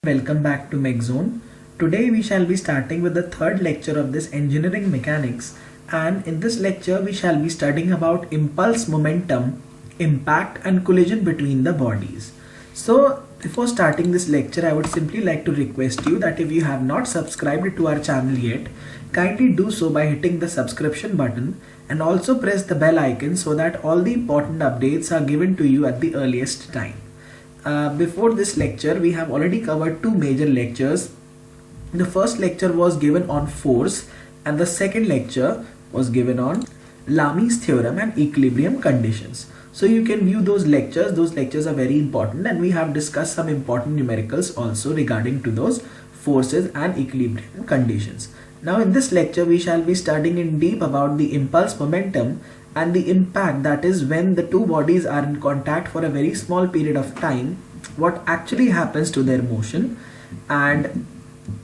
Welcome back to MechZone. Today we shall be starting with the third lecture of this engineering mechanics, and in this lecture we shall be studying about impulse, momentum, impact and collision between the bodies. So before starting this lecture, I would simply like to request you that if you have not subscribed to our channel yet, kindly do so by hitting the subscription button and also press the bell icon so that all the important updates are given to you at the earliest time. Before this lecture, we have already covered two major lectures. The first lecture was given on force and the second lecture was given on Lami's theorem and equilibrium conditions. So you can view those lectures. Those lectures are very important, and we have discussed some important numericals also regarding to those forces and equilibrium conditions. Now in this lecture, we shall be studying in deep about the impulse, momentum and the impact, that is when the two bodies are in contact for a very small period of time, what actually happens to their motion and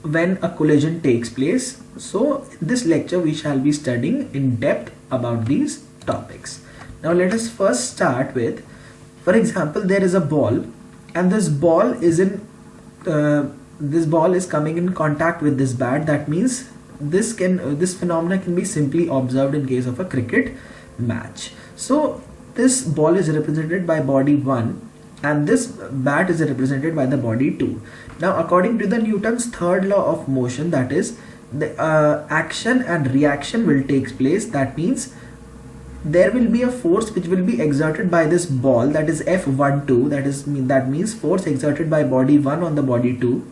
when a collision takes place. So in this lecture we shall be studying in depth about these topics. Now let us first start with, for example, there is a ball and this ball is coming in contact with this bat. That means this phenomena can be simply observed in case of a cricket match. So this ball is represented by body 1 and this bat is represented by the body 2. Now according to the Newton's third law of motion, that is the action and reaction will take place. That means there will be a force which will be exerted by this ball, that is F12, that means force exerted by body 1 on the body 2,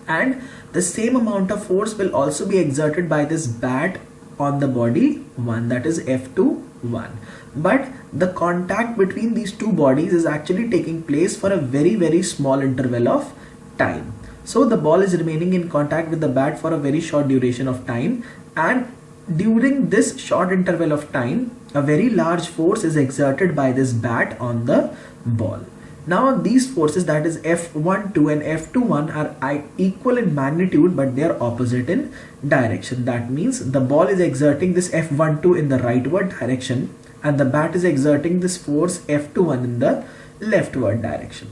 and the same amount of force will also be exerted by this bat on the body 1, that is F21. But the contact between these two bodies is actually taking place for a very small interval of time. So the ball is remaining in contact with the bat for a very short duration of time, and during this short interval of time a very large force is exerted by this bat on the ball. Now these forces, that is F12 and F21, are equal in magnitude but they are opposite in direction. That means the ball is exerting this F12 in the rightward direction and the bat is exerting this force F21 in the leftward direction.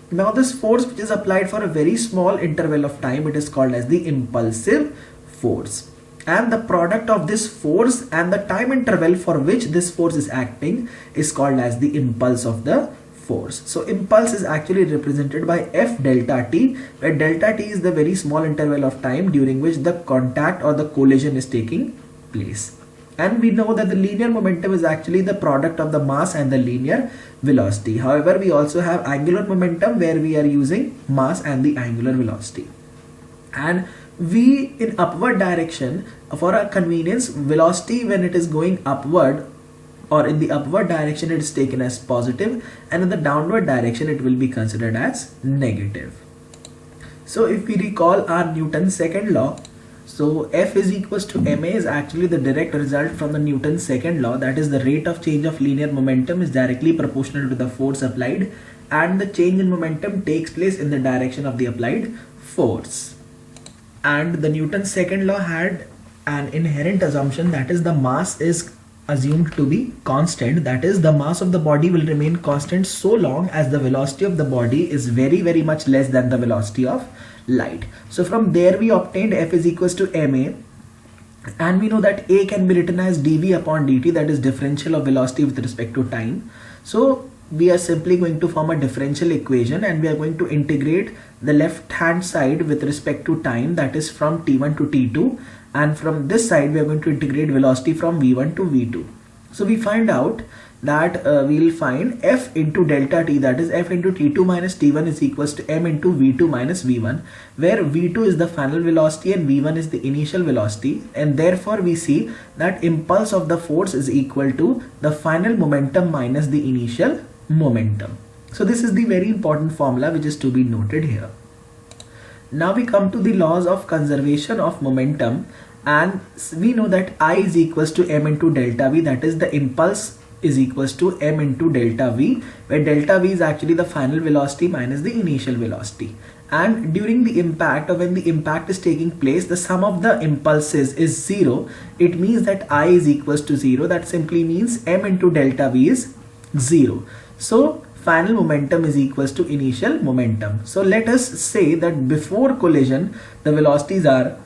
Now this force which is applied for a very small interval of time, it is called as the impulsive force. And the product of this force and the time interval for which this force is acting is called as the impulse of the force. So impulse is actually represented by F delta t, where delta t is the very small interval of time during which the contact or the collision is taking place. And we know that the linear momentum is actually the product of the mass and the linear velocity. However, we also have angular momentum where we are using mass and the angular velocity. And V in upward direction, for our convenience, velocity when it is going upward or in the upward direction, it is taken as positive, and in the downward direction it will be considered as negative. So if we recall our Newton's second law, so F is equals to ma is actually the direct result from the Newton's second law, that is the rate of change of linear momentum is directly proportional to the force applied, and the change in momentum takes place in the direction of the applied force. And the Newton's second law had an inherent assumption, that is the mass is assumed to be constant, that is the mass of the body will remain constant so long as the velocity of the body is very much less than the velocity of light. So from there we obtained F is equals to ma, and we know that A can be written as dv upon dt, that is differential of velocity with respect to time. So we are simply going to form a differential equation and we are going to integrate the left hand side with respect to time, that is from t1 to t2, and from this side we are going to integrate velocity from v1 to v2. So we find out that we will find F into delta t, that is F into t2 minus t1 is equals to m into v2 minus v1, where v2 is the final velocity and v1 is the initial velocity, and therefore we see that impulse of the force is equal to the final momentum minus the initial momentum. So this is the very important formula which is to be noted here. Now we come to the laws of conservation of momentum, and we know that I is equals to m into delta v, that is the impulse is equals to m into delta v, where delta v is actually the final velocity minus the initial velocity. And during the impact, or when the impact is taking place, the sum of the impulses is 0. It means that I is equals to 0. That simply means m into delta v is 0. So final momentum is equals to initial momentum. So let us say that before collision, the velocities are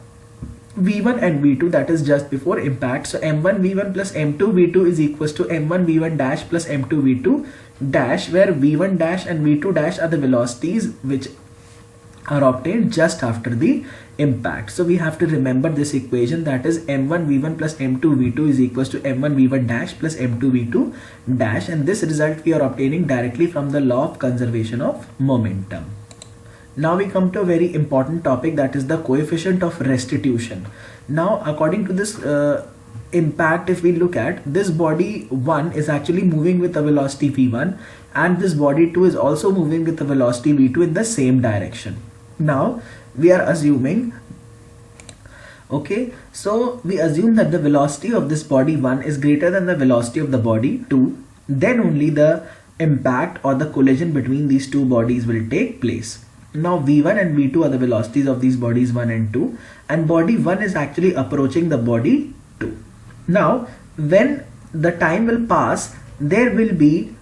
v1 and v2, that is just before impact. So m1 v1 plus m2 v2 is equals to m1 v1 dash plus m2 v2 dash, where v1 dash and v2 dash are the velocities which are obtained just after the impact. So we have to remember this equation, that is m1 v1 plus m2 v2 is equals to m1 v1 dash plus m2 v2 dash, and this result we are obtaining directly from the law of conservation of momentum. Now we come to a very important topic, that is the coefficient of restitution. Now according to this impact, if we look at this, body 1 is actually moving with a velocity v1 and this body 2 is also moving with a velocity v2 in the same direction. Now we are assuming, okay, so we assume that the velocity of this body 1 is greater than the velocity of the body 2, then only the impact or the collision between these two bodies will take place. Now v1 and v2 are the velocities of these bodies 1 and 2, and body 1 is actually approaching the body 2. Now when the time will pass, there will be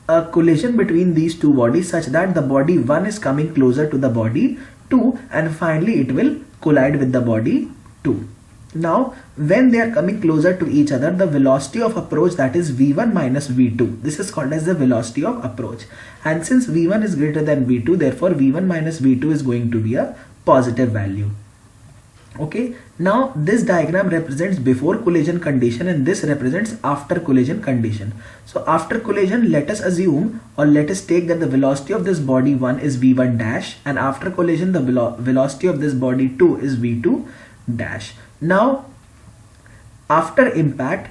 a collision between these two bodies such that the body 1 is coming closer to the body 2 and finally it will collide with the body 2. Now when they are coming closer to each other, the velocity of approach, that is v1 minus v2, this is called as the velocity of approach, and since v1 is greater than v2, therefore v1 minus v2 is going to be a positive value. Okay, now this diagram represents before collision condition and this represents after collision condition. So after collision, let us assume or let us take that the velocity of this body 1 is v1 dash, and after collision the velocity of this body 2 is v2 dash. Now after impact,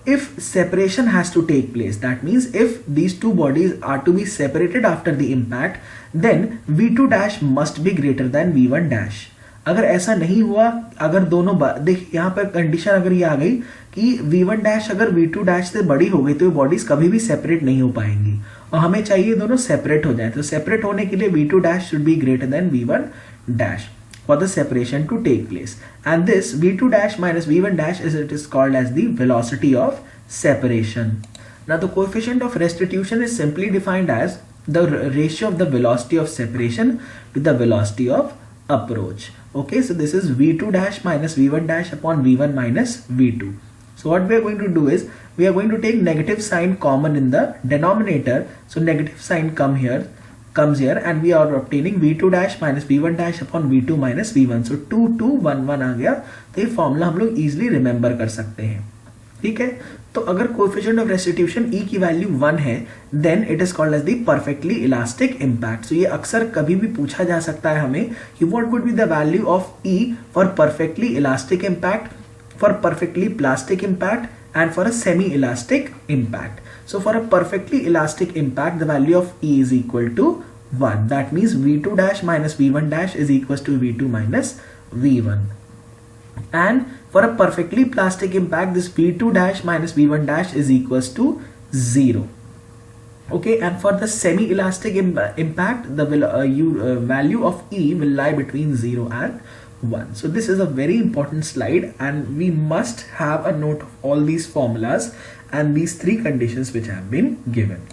if separation has to take place, that means if these two bodies are to be separated after the impact, then v2 dash must be greater than v1 dash. अगर ऐसा नहीं हुआ, अगर दोनों देख यहाँ पर condition अगर ये आ गई कि v1 डैश अगर v2 डैश से बड़ी हो गई तो ये बॉडीज कभी भी सेपरेट नहीं हो पाएंगी और हमें चाहिए दोनों सेपरेट हो जाए. तो सेपरेट होने के लिए v2 dash should be greater than v1 dash for the separation to take place, and this v2 dash minus v1 dash is called as the velocity of separation. Now the coefficient of restitution is simply defined as the ratio of the velocity of separation to the velocity of approach. Okay, so this is v2 dash minus v1 dash upon v1 minus v2. So what we are going to do is we are going to take negative sign common in the denominator. So negative sign comes here and we are obtaining v2 dash minus v1 dash upon v2 minus v1. So 2 2 1 1 आ गया, तो ये formula हम लोग easily remember कर सकते हैं. ठीक है, तो अगर कोएफिशिएंट ऑफ रेस्टिट्यूशन E की वैल्यू 1 है, then it is called as the perfectly elastic impact. So ये अक्सर कभी भी पूछा जा सकता है हमें कि what would be the value of E for perfectly elastic impact, for perfectly plastic impact and for a semi-elastic impact. So for a perfectly elastic impact, the value of E is equal to 1. That means v2 dash minus v1 dash is equals to v2 minus v1. And for a perfectly plastic impact, this v2 dash minus v1 dash is equals to 0. Okay, and for the semi-elastic impact, the value of E will lie between 0 and 1. So this is a very important slide and we must have a note of all these formulas and these three conditions which have been given.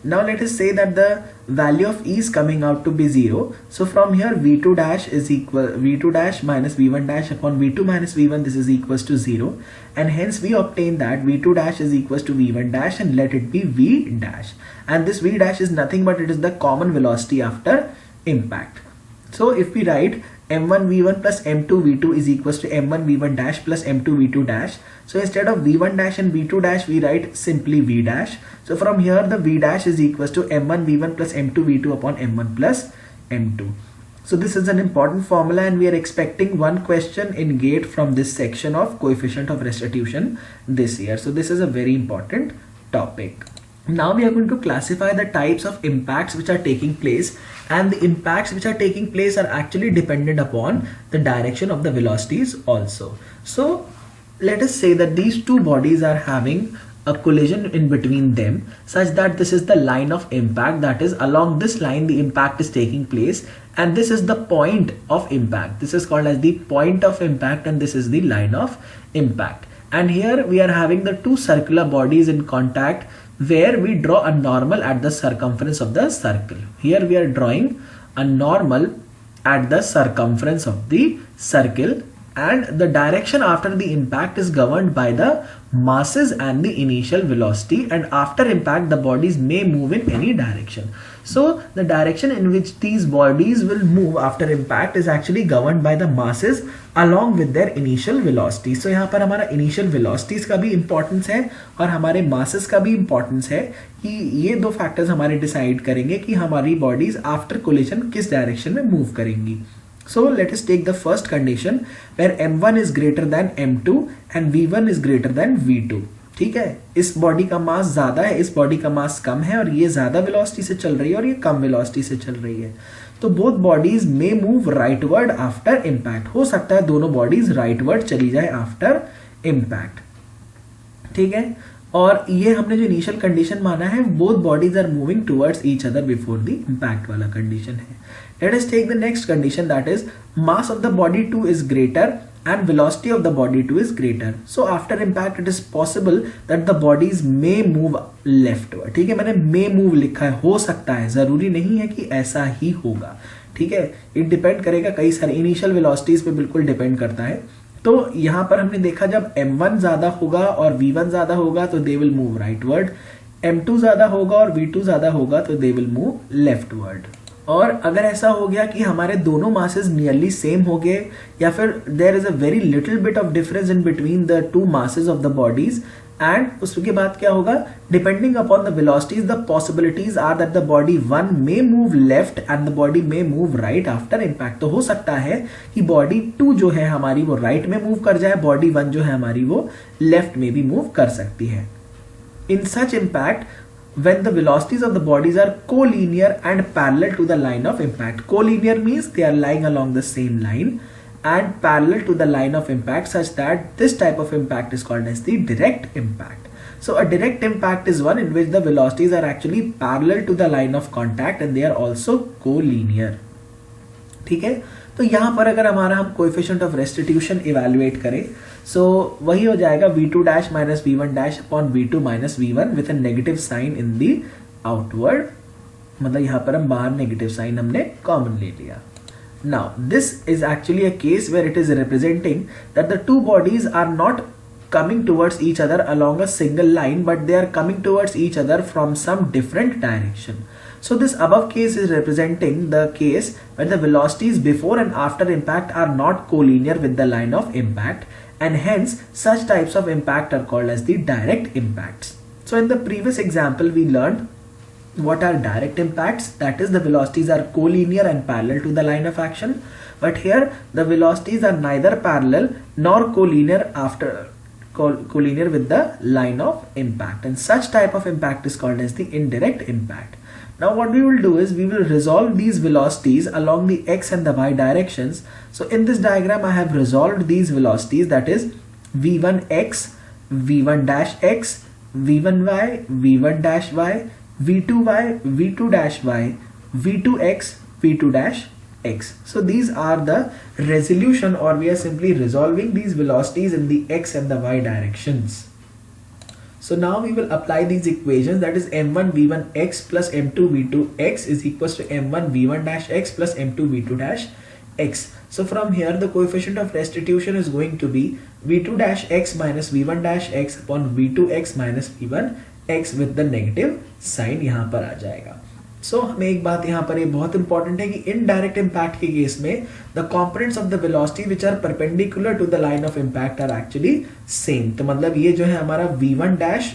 Now let us say that the value of E is coming out to be 0. So from here v2 dash is equal v2 dash minus v1 dash upon v2 minus v1, this is equals to 0, and hence we obtain that v2 dash is equals to v1 dash and let it be v dash, and this v dash is nothing but it is the common velocity after impact. So if we write m1 v1 plus m2 v2 is equals to m1 v1 dash plus m2 v2 dash. So instead of v1 dash and v2 dash, we write simply v dash. So from here the v dash is equals to m1 v1 plus m2 v2 upon m1 plus m2. So this is an important formula and we are expecting one question in GATE from this section of coefficient of restitution this year. So this is a very important topic. Now we are going to classify the types of impacts which are taking place, and the impacts which are taking place are actually dependent upon the direction of the velocities also. So let us say that these two bodies are having a collision in between them such that this is the line of impact, that is along this line the impact is taking place, and this is the point of impact. This is called as the point of impact and this is the line of impact. And here we are having the two circular bodies in contact where we draw a normal at the circumference of the circle. Here we are drawing a normal at the circumference of the circle, and the direction after the impact is governed by the masses and the initial velocity, and after impact the bodies may move in any direction. So the direction in which these bodies will move after impact is actually governed by the masses along with their initial velocity. So यहाँ पर हमारा initial velocities का भी importance है और हमारे masses का भी importance है कि ये दो factors हमारे decide करेंगे कि हमारी bodies after collision किस direction में move करेंगी. So let us take the first condition where m1 is greater than m2 and v1 is greater than v2. ठीक है, इस बॉडी का मास ज्यादा है, इस बॉडी का मास कम है, और ये ज्यादा वेलोसिटी से चल रही है और ये कम वेलोसिटी से चल रही है. तो बोथ बॉडीज मे मूव राइटवर्ड आफ्टर इम्पैक्ट. हो सकता है दोनों बॉडीज राइटवर्ड चली जाए आफ्टर इम्पैक्ट. ठीक है, और ये हमने जो इनिशियल कंडीशन माना है, both bodies are moving towards each other before the impact वाला कंडीशन है. Let us take the next condition, that is mass of the body 2 is greater and velocity of the body 2 is greater. So after impact it is possible that the bodies may move leftward. ठीक है, मैंने may move लिखा है, हो सकता है, जरूरी नहीं है कि ऐसा ही होगा. ठीक है, इट डिपेंड करेगा कई सारे इनिशियल वेलोसिटीज पे, बिल्कुल डिपेंड करता है. तो यहाँ पर हमने देखा जब m1 ज्यादा होगा और v1 ज्यादा होगा तो they will move rightward, m2 ज्यादा होगा और v2 ज्यादा होगा तो दे विल मूव लेफ्टवर्ड. और अगर ऐसा हो गया कि हमारे दोनों मासेस नियरली सेम हो गए, या फिर there is a very little bit of difference in between the two masses of the bodies, and उसके बाद क्या होगा, depending upon the velocities the possibilities are that the body 1 may move left and the body may move right after impact. तो हो सकता है कि body 2 जो है हमारी वो राइट में मूव कर जाए, बॉडी 1 जो है हमारी वो लेफ्ट में भी मूव कर सकती है. इन सच impact when the velocities of the bodies are collinear and parallel to the line of impact. Collinear means they are lying along the same line and parallel to the line of impact, such that this type of impact is called as the direct impact. So a direct impact is one in which the velocities are actually parallel to the line of contact and they are also collinear. ठीक है, तो यहां पर अगर हमारा हम coefficient of restitution evaluate करें, सो वही हो जाएगा v2 dash minus v1 dash upon v2 minus v1 with a negative sign in the outward. मतलब यहां पर हम बाहर नेगेटिव साइन हमने कॉमन ले लिया. Now this is actually a case where it is representing that the two bodies are not coming towards each other along a single line, but they are coming towards each other from some different direction. So this above case is representing the case where the velocities before and after impact are not collinear with the line of impact, and hence such types of impact are called as the direct impacts. So in the previous example we learned what are direct impacts, that is the velocities are collinear and parallel to the line of action, but here the velocities are neither parallel nor collinear with the line of impact, and such type of impact is called as the indirect impact. Now what we will do is we will resolve these velocities along the x and the y directions. So in this diagram I have resolved these velocities, that is v1x, v1 dash x, v1y, v1 dash y, v2y, v2 dash y, v2x, v2 dash x. So these are the resolution, or we are simply resolving these velocities in the x and the y directions. So now we will apply these equations, that is m1 v1 x plus m2 v2 x is equals to m1 v1 dash x plus m2 v2 dash x. So from here the coefficient of restitution is going to be v2 dash x minus v1 dash x upon v2 x minus v1 x with the negative sign यहाँ पर आ जाएगा. सो हमें एक बात यहाँ पर ये बहुत इंपॉर्टेंट है कि इनडायरेक्ट इम्पैक्ट के केस में the components of the velocity which are perpendicular to the line of impact are actually same. तो मतलब ये जो है हमारा v1 डैश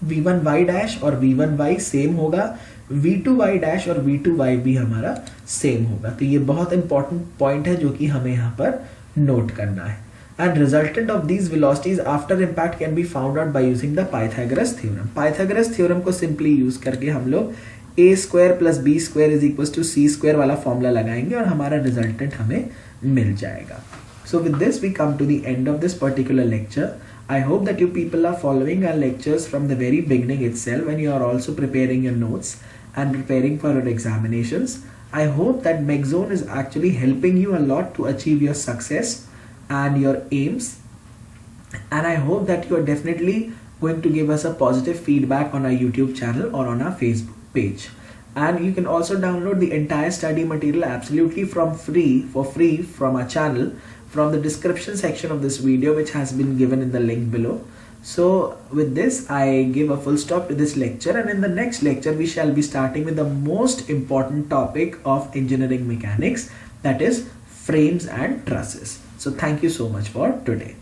v1y डैश और v1y सेम होगा, v2y डैश और v2y भी हमारा सेम होगा. तो ये बहुत इंपॉर्टेंट पॉइंट है जो कि हमें यहाँ पर नोट करना है. And resultant of these velocities after impact can be found out by using the Pythagoras theorem. Pythagoras theorem को simply use करके हम लोग a square plus b square is equals to c square वाला formula लगाएंगे और हमारा resultant हमें मिल जाएगा. So with this we come to the end of this particular lecture. I hope that you people are following our lectures from the very beginning itself, and you are also preparing your notes and preparing for your examinations. I hope that MechZone is actually helping you a lot to achieve your success and your aims, and I hope that you are definitely going to give us a positive feedback on our YouTube channel or on our Facebook page. And you can also download the entire study material absolutely for free from our channel from the description section of this video, which has been given in the link below. So with this, I give a full stop to this lecture, and in the next lecture we shall be starting with the most important topic of engineering mechanics, that is frames and trusses. So thank you so much for today.